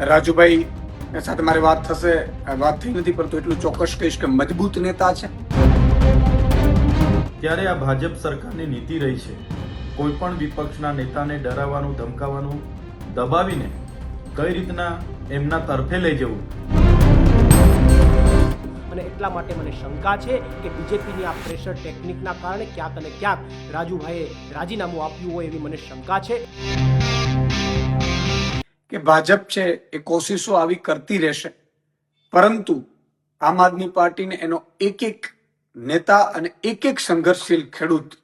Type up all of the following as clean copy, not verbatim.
રાજુભાઈ સાથે મારી વાત થશે, વાત થઈ નથી, પરંતુ એટલું ચોક્કસ કહીશ કે મજબૂત નેતા છે. ત્યારે આ ભાજપ સરકારની નીતિ રહી છે કોઈ પણ વિપક્ષના નેતાને ડરાવવાનું, ધમકાવવાનું, દબાવીને કઈ રીતના એમના તરફે લઈ જવું. અને એટલા માટે મને શંકા છે કે બીજેપીની આ પ્રેશર ટેકનિકના કારણે ક્યાંક અને ક્યાંક રાજુભાઈએ રાજીનામું આપ્યું હોય એવી મને શંકા છે કે ભાજપ છે એ કોશિશો આવી કરતી રહેશે, પરંતુ આમ આદમી પાર્ટીને એનો એક એક નેતા અને એક એક સંઘર્ષશીલ ખેડૂત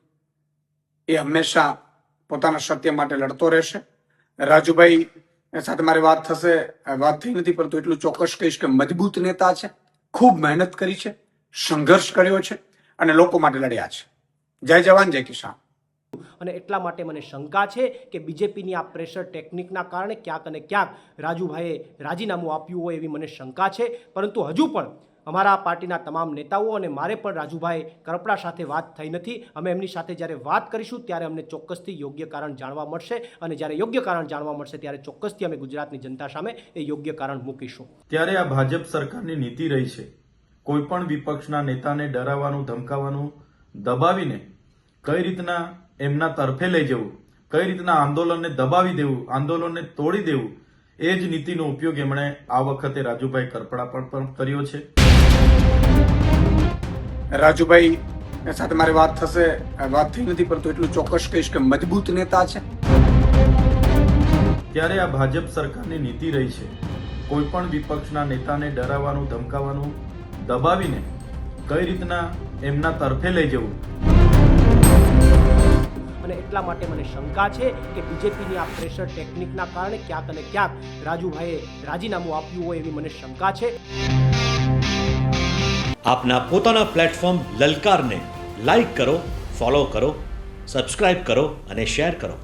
એ હંમેશા પોતાના સત્ય માટે લડતો રહેશે. રાજુભાઈ સાથે મારી વાત થશે, વાત થઈ નથી, પરંતુ એટલું ચોક્કસ કહીશ કે મજબૂત નેતા છે. ખૂબ મહેનત કરી છે, સંઘર્ષ કર્યો છે અને લોકો માટે લડ્યા છે. જય જવાન, જય કિસાન. અને એટલા માટે મને શંકા છે કે બીજેપીની આ પ્રેશર ટેકનિકના કારણે ક્યાંક અને ક્યાંક રાજુભાઈએ રાજીનામું આપ્યું હોય એવી મને શંકા છે. પરંતુ હજુ પણ અમારા પાર્ટીના તમામ નેતાઓ અને મારે પણ રાજુભાઈ કરપડા સાથે વાત થઈ નથી. અમે એમની સાથે જ્યારે વાત કરીશું ત્યારે અમને ચોક્કસથી યોગ્ય કારણ જાણવા મળશે, અને જ્યારે યોગ્ય કારણ જાણવા મળશે ત્યારે ચોક્કસથી અમે ગુજરાતની જનતા સામે એ યોગ્ય કારણ મૂકીશું. ત્યારે આ ભાજપ સરકારની નીતિ રહી છે કોઈ પણ વિપક્ષના નેતાને ડરાવવાનું, ધમકાવવાનું, દબાવીને કઈ રીતના એમના તરફે લઈ જવું, કઈ રીતના આંદોલનને દબાવી દેવું, આંદોલનને તોડી દેવું, એ જ નીતિનો ઉપયોગ એમણે આ વખતે રાજુભાઈ કરપડા પર પણ કર્યો છે. રાજુભાઈ સાથે મારી વાત થશે, વાત થઈ નથી, પરંતુ એટલું ચોક્કસ કહીશ કે મજબૂત નેતા છે. ત્યારે આ ભાજપ સરકારની નીતિ રહી છે કોઈ પણ વિપક્ષના નેતાને ડરાવવાનું, ધમકાવવાનું, દબાવીને કઈ રીતના એમના તરફે લઈ જવું. અને એટલા માટે મને શંકા છે કે બીજેપીની આ પ્રેશર ટેકનિકના કારણે ક્યાંક અને ક્યાંક રાજુભાઈએ રાજીનામું આપ્યું હોય એવી મને શંકા છે. આપના પોતાના પ્લેટફોર્મ લલકારને લાઈક કરો, ફોલો કરો, સબસ્ક્રાઇબ કરો અને શેર કરો.